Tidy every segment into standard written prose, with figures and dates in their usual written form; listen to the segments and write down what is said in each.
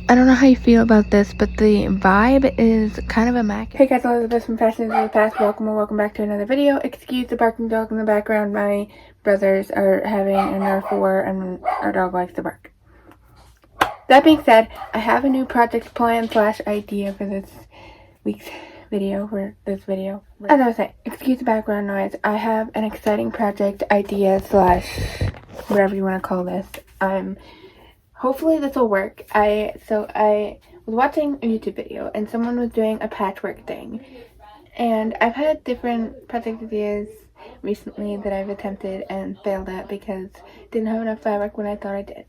I don't know how you feel about this, but the vibe is kind of immaculate. Hey guys, Elisabeth from Fashions of the Past. Welcome back to another video. Excuse the barking dog in the background. My brothers are having a Nerf war and our dog likes to bark. That being said, I have a new project plan / idea for this week's video, As I was saying, excuse the background noise. I have an exciting project idea / whatever you want to call this. Hopefully this will work. I was watching a YouTube video and someone was doing a patchwork thing. And I've had different project ideas recently that I've attempted and failed at because I didn't have enough fabric when I thought I did.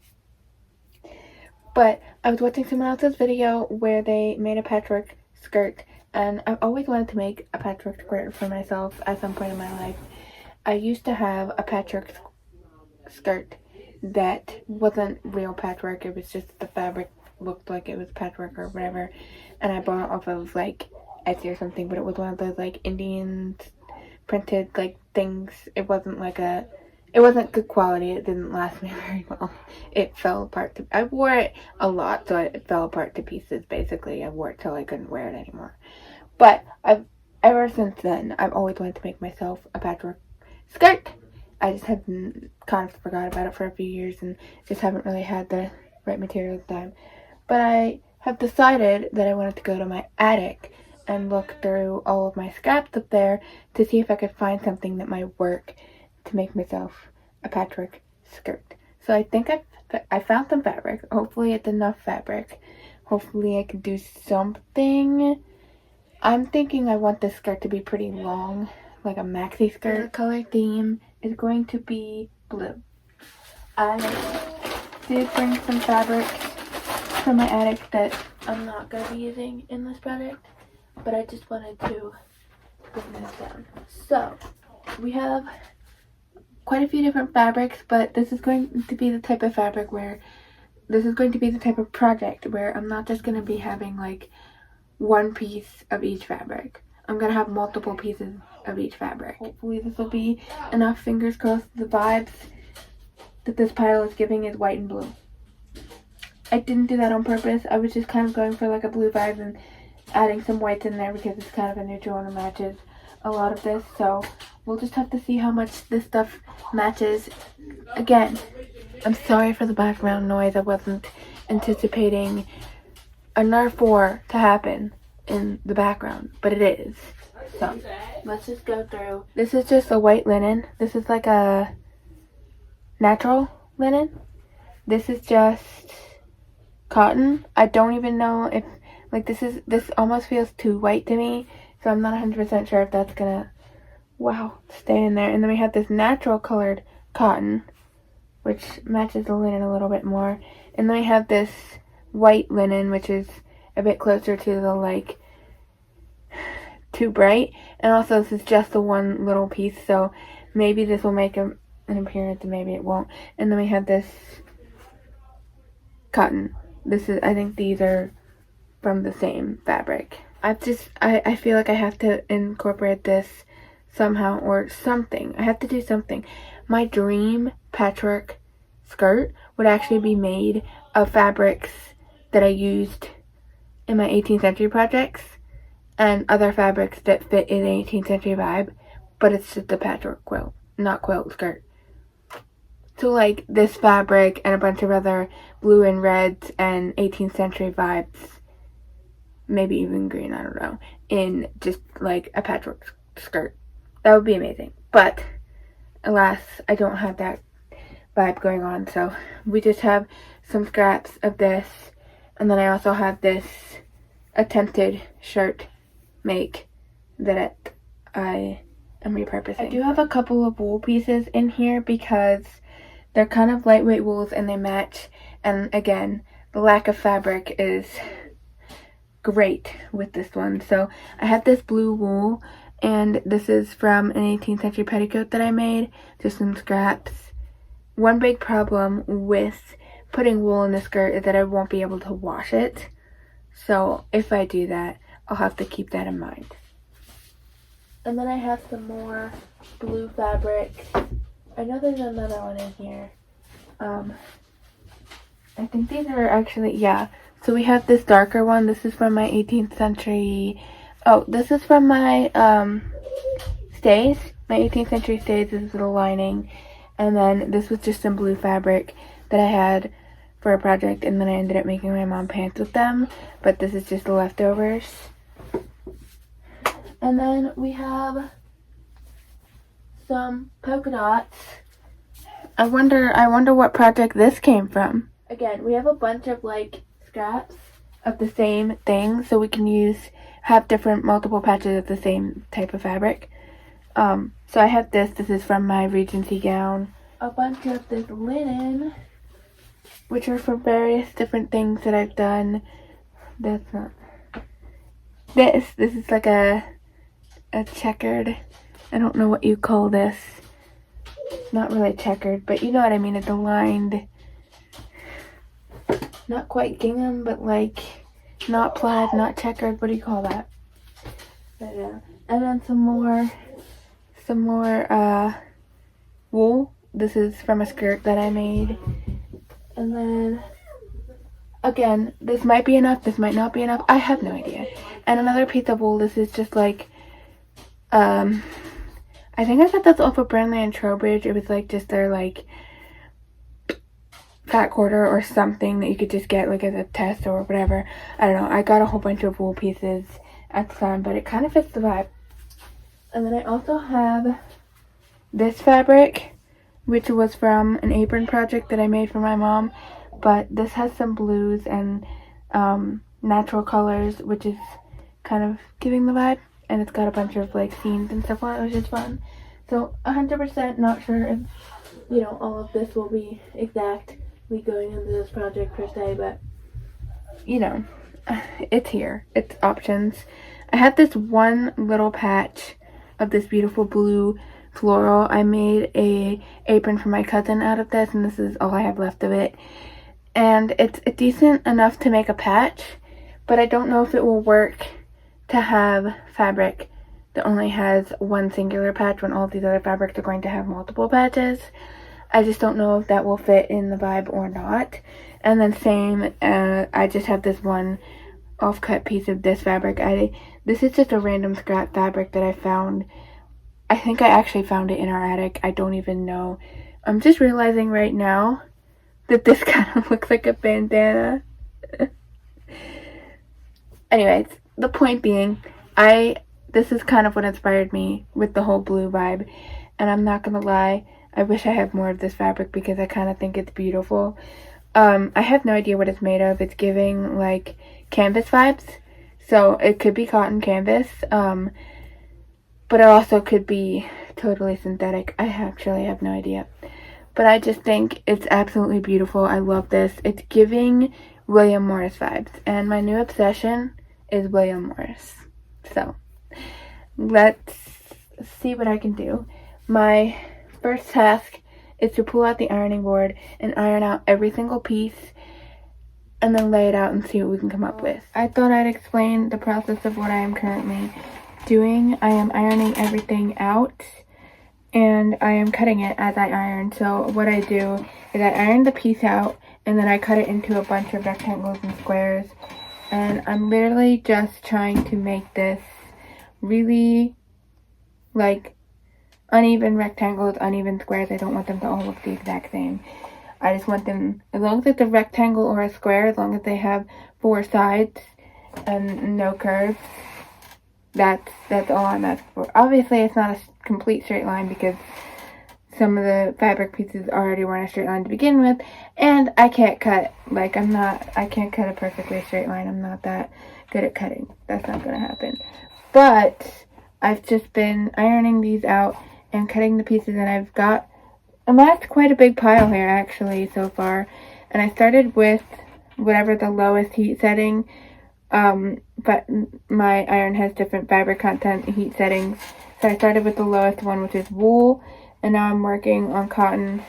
But I was watching someone else's video where they made a patchwork skirt, and I've always wanted to make a patchwork skirt for myself at some point in my life. I used to have a patchwork skirt that wasn't real patchwork. It was just the fabric looked like it was patchwork or whatever, and I bought it off of like Etsy or something, but it was one of those like Indian printed like things. It wasn't good quality. It didn't last me very well. It fell apart. I wore it a lot, so it fell apart to pieces. Basically, I wore it till I couldn't wear it anymore. But ever since then, I've always wanted to make myself a patchwork skirt. I just had kind of forgot about it for a few years and just haven't really had the right material at the time. But I have decided that I wanted to go to my attic and look through all of my scraps up there to see if I could find something that might work to make myself a patchwork skirt. So I think I found some fabric. Hopefully it's enough fabric. Hopefully I can do something. I'm thinking I want this skirt to be pretty long, like a maxi skirt. The color theme is going to be blue. I did bring some fabric from my attic that I'm not going to be using in this project, but I just wanted to bring this down. So we have quite a few different fabrics, but this is going to be the type of fabric where this is going to be the type of project where I'm not just going to be having like one piece of each fabric. I'm going to have multiple pieces of each fabric. Hopefully this will be enough. Fingers crossed. The vibes that this pile is giving is white and blue. I didn't do that on purpose. I was just kind of going for like a blue vibe and adding some whites in there because it's kind of a neutral and it matches a lot of this. So we'll just have to see how much this stuff matches. Again, I'm sorry for the background noise. I wasn't anticipating a Nerf war to happen in the background, but it is. So let's just go through. This is just a white linen. This is like a natural linen. This is just cotton. I don't even know if like this almost feels too white to me, so I'm not 100% sure if that's gonna stay in there. And then we have this natural colored cotton, which matches the linen a little bit more. And then we have this white linen, which is a bit closer to the like too bright. And also this is just the one little piece, so maybe this will make an appearance and maybe it won't. And then we have this cotton. I think these are from the same fabric. I feel like I have to incorporate this somehow or something. I have to do something. My dream patchwork skirt would actually be made of fabrics that I used in my 18th century projects and other fabrics that fit in the 18th century vibe, but it's just a patchwork quilt, not quilt skirt. So like this fabric and a bunch of other blue and reds and 18th century vibes, maybe even green, I don't know, in just like a patchwork skirt. That would be amazing. But alas, I don't have that vibe going on, so we just have some scraps of this, and then I also have this attempted shirt make that I am repurposing. I do have a couple of wool pieces in here because they're kind of lightweight wools and they match, and again, the lack of fabric is great with this one. So I have this blue wool, and this is from an 18th century petticoat that I made, just some scraps. One big problem with putting wool in the skirt is that I won't be able to wash it, so if I do that, I'll have to keep that in mind. And then I have some more blue fabric. I know there's another one in here. I think these are actually, So we have this darker one. This is from my 18th century. Oh, this is from my stays. My 18th century stays. This is the lining. And then this was just some blue fabric that I had for a project, and then I ended up making my mom pants with them. But this is just the leftovers. And then we have some polka dots. I wonder what project this came from. Again, we have a bunch of like scraps of the same thing, so we can have different multiple patches of the same type of fabric. So I have this is from my Regency gown. A bunch of this linen, which are for various different things that I've done. That's not this is like a checkered, I don't know what you call this. Not really checkered, but you know what I mean. It's a lined, not quite gingham, but like not plaid, not checkered. What do you call that? But, and then some more wool. This is from a skirt that I made. And then again, this might be enough, this might not be enough. I have no idea. And another piece of wool. This is just like I think I got this off of Brandley and Trowbridge. It was like just their like fat quarter or something that you could just get like as a test or whatever. I don't know. I got a whole bunch of wool pieces at the time, but it kind of fits the vibe. And then I also have this fabric, which was from an apron project that I made for my mom. But this has some blues and natural colors, which is kind of giving the vibe. And it's got a bunch of like seams and stuff on it, which is fun. So 100% not sure if, you know, all of this will be exactly going into this project per se, but, you know, it's here. It's options. I have this one little patch of this beautiful blue floral. I made a apron for my cousin out of this, and this is all I have left of it. And it's decent enough to make a patch, but I don't know if it will work to have fabric that only has one singular patch when all these other fabrics are going to have multiple patches. I just don't know if that will fit in the vibe or not. And then same, I just have this one off-cut piece of this fabric. This is just a random scrap fabric that I found. I think I actually found it in our attic. I don't even know. I'm just realizing right now that this kind of looks like a bandana. Anyways, the point being, this is kind of what inspired me with the whole blue vibe. And I'm not gonna lie, I wish I had more of this fabric because I kind of think it's beautiful. I have no idea what it's made of. It's giving like canvas vibes. So it could be cotton canvas. But it also could be totally synthetic. I actually have no idea. But I just think it's absolutely beautiful. I love this. It's giving William Morris vibes. And my new obsession is William Morris. So let's see what I can do. My first task is to pull out the ironing board and iron out every single piece and then lay it out and see what we can come up with. I thought I'd explain the process of what I am currently doing. I am ironing everything out and I am cutting it as I iron. So what I do is I iron the piece out and then I cut it into a bunch of rectangles and squares. And I'm literally just trying to make this really like uneven rectangles, uneven squares. I don't want them to all look the exact same. I just want them, as long as it's a rectangle or a square, as long as they have 4 sides and no curves, that's all I'm asking for. Obviously, it's not a complete straight line because some of the fabric pieces already weren't a straight line to begin with, and I can't cut, like I can't cut a perfectly straight line. I'm not that good at cutting. That's not gonna happen. But I've just been ironing these out and cutting the pieces, and I've amassed quite a big pile here actually so far. And I started with whatever the lowest heat setting, but my iron has different fabric content heat settings. So I started with the lowest one, which is wool, and now I'm working on cotton,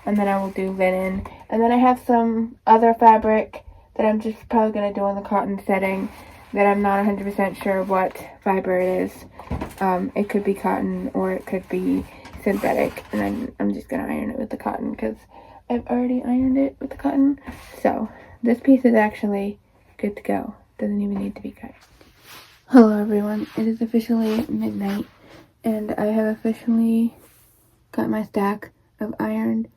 and then I will do linen. And then I have some other fabric that I'm just probably going to do on the cotton setting that I'm not 100% sure what fiber it is. It could be cotton or it could be synthetic, and then I'm just going to iron it with the cotton because I've already ironed it with the cotton. So this piece is actually good to go. Doesn't even need to be cut. Hello everyone, it is officially midnight and I have officially got my stack of ironed,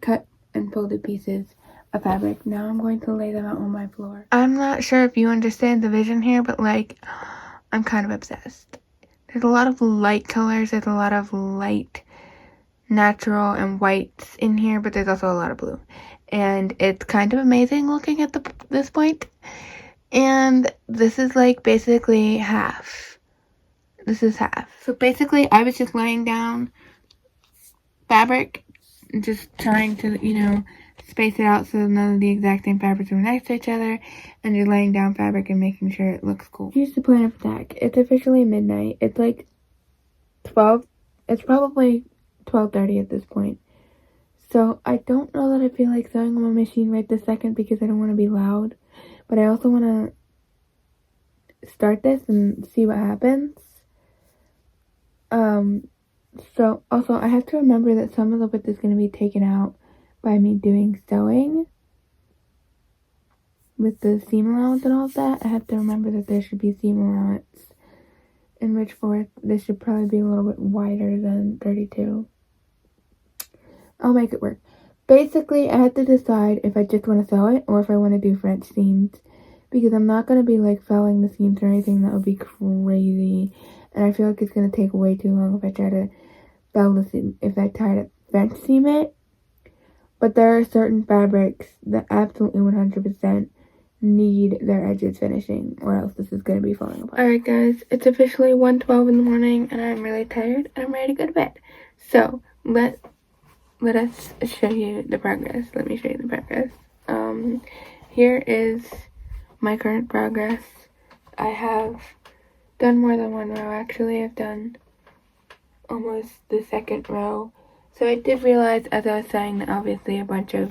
cut and folded pieces of fabric. Now I'm going to lay them out on my floor. I'm not sure if you understand the vision here, but like, I'm kind of obsessed. There's a lot of light colors, there's a lot of light, natural and whites in here, but there's also a lot of blue. And it's kind of amazing looking at this point. And this is like basically half. This is half. So basically I was just laying down fabric, just trying to, space it out so none of the exact same fabrics are next to each other, and you're laying down fabric and making sure it looks cool. Here's the plan of attack. It's officially midnight. It's like 12. It's probably 12:30 at this point. So I don't know that I feel like sewing on my machine right this second because I don't want to be loud. But I also want to start this and see what happens. So also I have to remember that some of the width is going to be taken out by me doing sewing. With the seam allowance and all of that, I have to remember that there should be seam allowance. In which for this should probably be a little bit wider than 32. I'll make it work. Basically, I have to decide if I just want to sew it or if I want to do French seams. Because I'm not going to be like felling the seams or anything. That would be crazy. And I feel like it's going to take way too long if I try to fel the seam, if I try to French seam it. But there are certain fabrics that absolutely 100% need their edges finishing, or else this is going to be falling apart. Alright guys, it's officially 1:12 in the morning and I'm really tired and I'm ready to go to bed. So, let us show you the progress. Let me show you the progress. Here is my current progress. I have done more than one row actually. I've done almost the second row. So I did realize as I was sewing that obviously a bunch of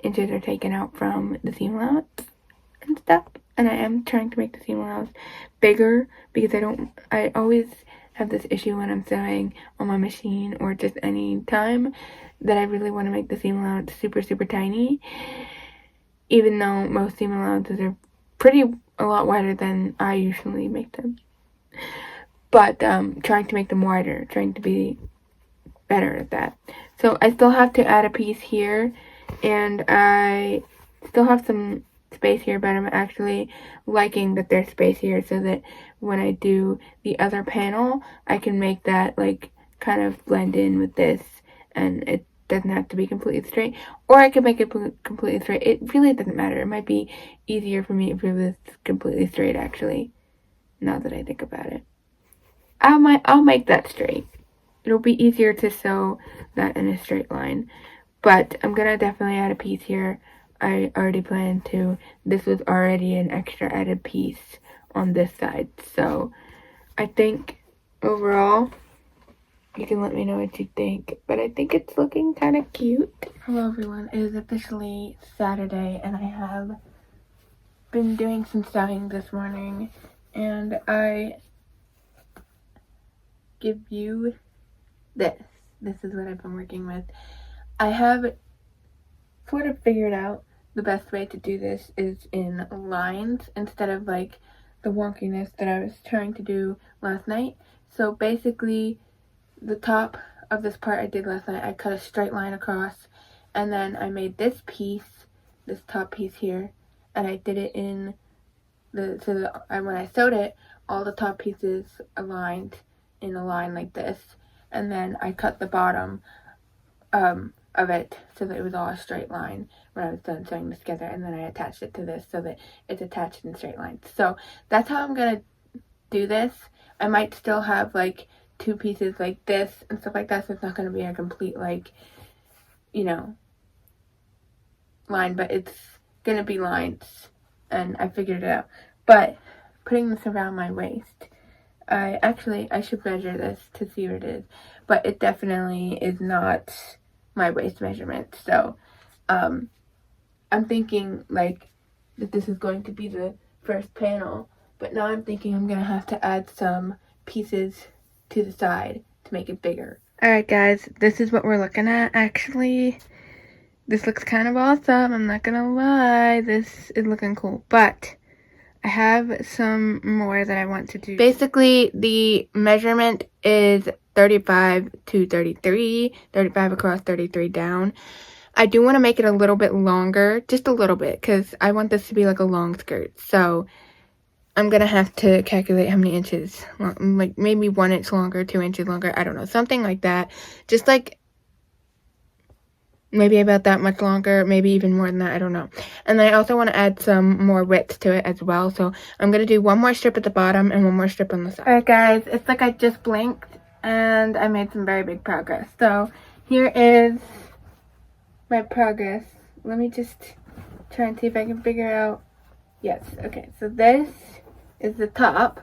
inches are taken out from the seam allowance and stuff. And I am trying to make the seam allowance bigger because I always have this issue when I'm sewing on my machine or just any time that I really want to make the seam allowance super, super tiny. Even though most seam allowances are a lot wider than I usually make them. But trying to make them wider, trying to be better at that. So I still have to add a piece here, and I still have some space here, but I'm actually liking that there's space here so that when I do the other panel, I can make that like kind of blend in with this, and it doesn't have to be completely straight, or I can make it completely straight. It really doesn't matter. It might be easier for me if it was completely straight, actually, now that I think about it. I'll make that straight. It'll be easier to sew that in a straight line, but I'm gonna definitely add a piece here. I already planned to. This was already an extra added piece on this side, so I think overall, you can let me know what you think, but I think it's looking kind of cute. Hello everyone, it is officially Saturday and I have been doing some sewing this morning, and I give you this. This is what I've been working with. I have sort of figured out the best way to do this is in lines instead of like the wonkiness that I was trying to do last night. So basically, the top of this part I did last night, I cut a straight line across, and then I made this piece, this top piece here, and I did it in and when I sewed it, all the top pieces aligned in a line like this, and then I cut the bottom of it so that it was all a straight line when I was done sewing this together, and then I attached it to this so that it's attached in straight lines. So that's how I'm gonna do this. I might still have like two pieces like this and stuff like that, so it's not gonna be a complete like, line, but it's gonna be lines, and I figured it out. But putting this around my waist, I should measure this to see what it is, but it definitely is not my waist measurement. So I'm thinking like that this is going to be the first panel, but now I'm thinking I'm gonna have to add some pieces to the side to make it bigger. Alright guys, this is what we're looking at. Actually, this looks kind of awesome. I'm not gonna lie. This is looking cool. But I have some more that I want to do. Basically, the measurement is 35 to 33. 35 across, 33 down. I do want to make it a little bit longer. Just a little bit. Because I want this to be like a long skirt. So I'm gonna have to calculate how many inches, like maybe 1 inch longer, 2 inches longer, I don't know, something like that. Just like maybe about that much longer, maybe even more than that, I don't know. And then I also want to add some more width to it as well. So I'm gonna do one more strip at the bottom and one more strip on the side. Alright guys, it's like I just blinked and I made some very big progress. So here is my progress. Let me just try and see if I can figure out. Yes, okay, so this is the top.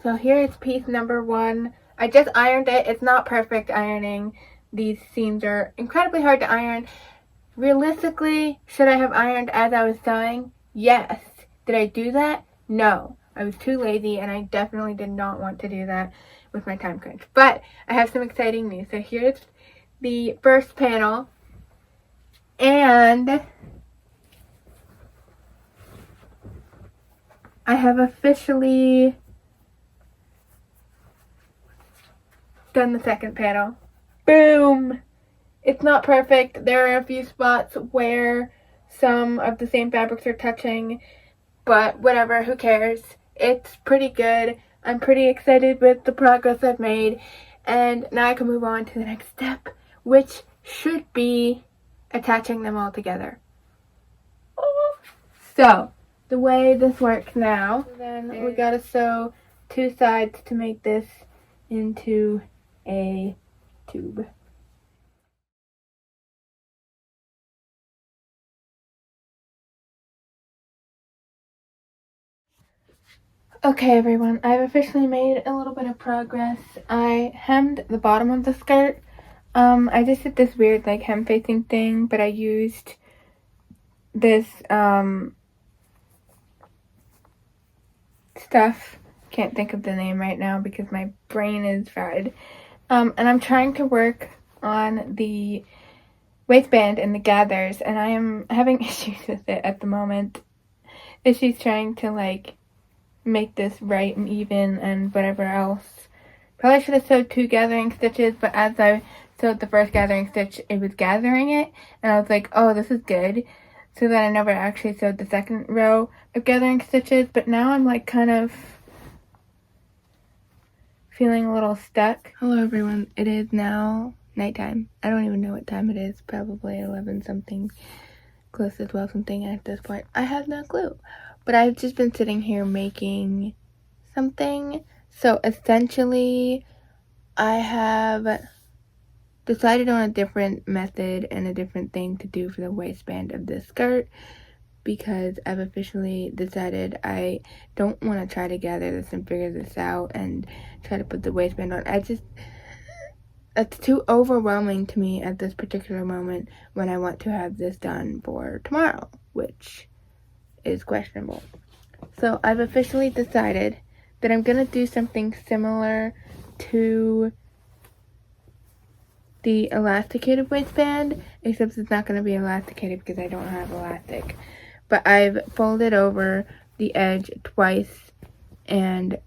So here is piece number 1. I just ironed it. It's not perfect ironing. These seams are incredibly hard to iron. Realistically, should I have ironed as I was sewing? Yes. Did I do that? No. I was too lazy and I definitely did not want to do that with my time crunch. But I have some exciting news. So here's the first panel. And I have officially done the second panel. Boom! It's not perfect. There are a few spots where some of the same fabrics are touching, but whatever, who cares? It's pretty good. I'm pretty excited with the progress I've made, and now I can move on to the next step, which should be attaching them all together. So, the way this works now, then we gotta sew 2 sides to make this into a tube. Okay everyone, I've officially made a little bit of progress. I hemmed the bottom of the skirt. I just did this weird like hem facing thing, but I used this stuff. Can't think of the name right now because my brain is fried. And I'm trying to work on the waistband and the gathers, and I am having issues with it at the moment. Issues trying to like make this right and even and whatever else. Probably should have sewed 2 gathering stitches, but as I sewed the first gathering stitch, it was gathering it, and I was like, oh, this is good. So then I never actually sewed the second row of gathering stitches, but now I'm like kind of feeling a little stuck. Hello everyone, it is now nighttime. I don't even know what time it is, probably 11 something, close to 12 something at this point. I have no clue, but I've just been sitting here making something. So essentially, I have decided on a different method and a different thing to do for the waistband of this skirt, because I've officially decided I don't want to try to gather this and figure this out and try to put the waistband on. That's too overwhelming to me at this particular moment when I want to have this done for tomorrow, which is questionable. So I've officially decided that I'm going to do something similar to the elasticated waistband, except it's not going to be elasticated because I don't have elastic. But I've folded over the edge twice and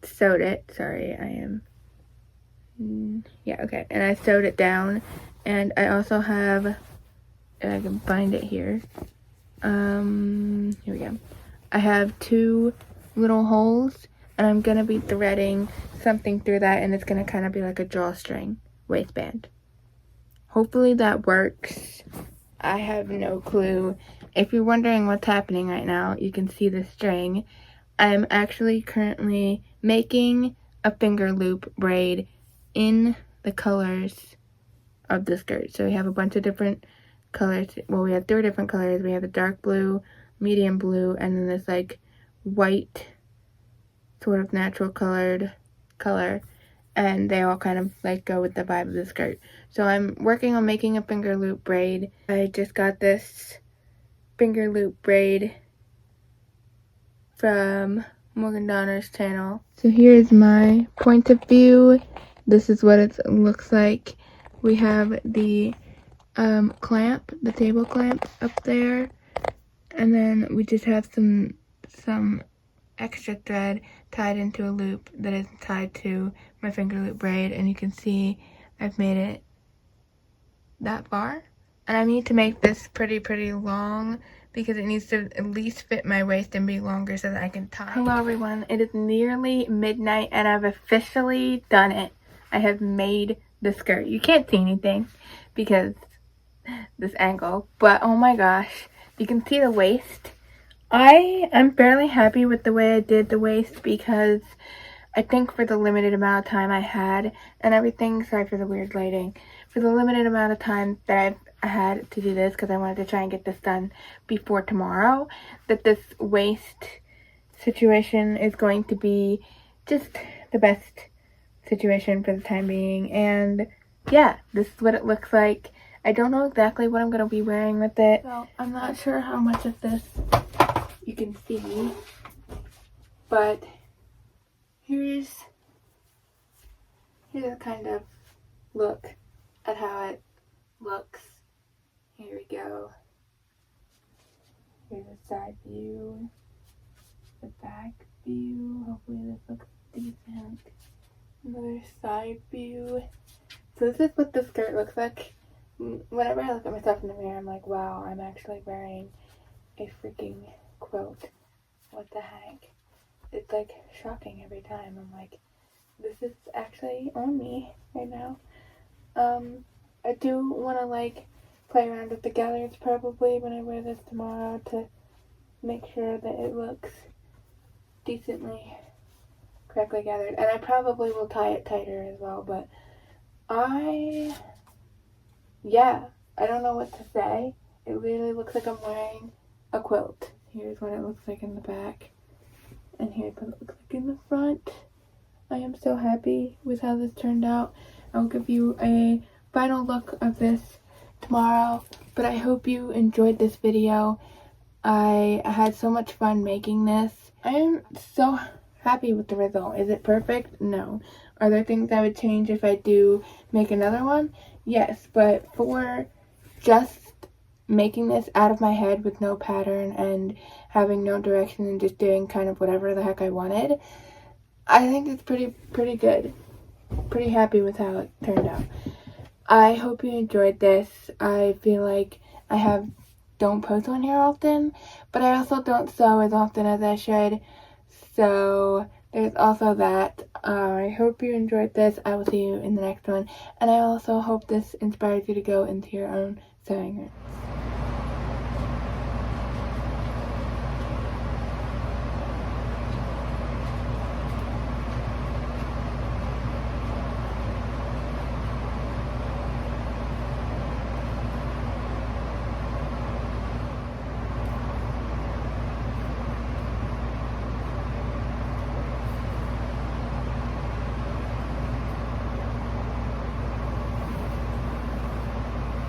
sewed it. Sorry, yeah, okay. And I sewed it down. And I also have, if I can find it here. Here we go. I have 2 little holes, and I'm going to be threading something through that, and it's going to kind of be like a drawstring waistband. Hopefully that works. I have no clue. If you're wondering what's happening right now, you can see the string. I'm actually currently making a finger loop braid in the colors of the skirt. So we have a bunch of different colors. Well, we have 3 different colors. We have the dark blue, medium blue, and then this like white sort of natural colored color, and they all kind of like go with the vibe of the skirt. So I'm working on making a finger loop braid. I just got this finger loop braid from Morgan Donner's channel. So here is my point of view. This is what it looks like. We have the clamp, the table clamp up there, and then we just have some extra thread tied into a loop that is tied to my finger loop braid, and you can see I've made it that far. And I need to make this pretty long because it needs to at least fit my waist and be longer so that I can tie. Hello everyone, it is nearly midnight and I've officially done it. I have made the skirt. You can't see anything because this angle, but oh my gosh, you can see the waist. I'm fairly happy with the way I did the waist because I think for the limited amount of time I had and everything, sorry for the weird lighting, for the limited amount of time that I had to do this because I wanted to try and get this done before tomorrow, that this waist situation is going to be just the best situation for the time being. And yeah, this is what it looks like. I don't know exactly what I'm going to be wearing with it, so I'm not sure how much of this you can see, but here's a kind of look at how it looks. Here we go. Here's a side view, the back view. Hopefully this looks decent. Another side view. So this is what the skirt looks like. Whenever I look at myself in the mirror, I'm like, wow, I'm actually wearing a freaking quilt. What the heck? It's like shocking every time. I'm like, this is actually on me right now. I do want to like play around with the gathers probably when I wear this tomorrow to make sure that it looks decently correctly gathered. And I probably will tie it tighter as well, but I don't know what to say. It literally looks like I'm wearing a quilt. Here's what it looks like in the back, and here's what it looks like in the front. I am so happy with how this turned out. I'll give you a final look of this tomorrow, but I hope you enjoyed this video. I had so much fun making this. I am so happy with the result. Is it perfect? No. Are there things I would change if I do make another one? Yes, but for just making this out of my head with no pattern and having no direction and just doing kind of whatever the heck I wanted, I think it's pretty good. Pretty happy with how it turned out. I hope you enjoyed this. I feel like I don't post on here often, but I also don't sew as often as I should. So there's also that. I hope you enjoyed this. I will see you in the next one. And I also hope this inspires you to go into your own sewing room.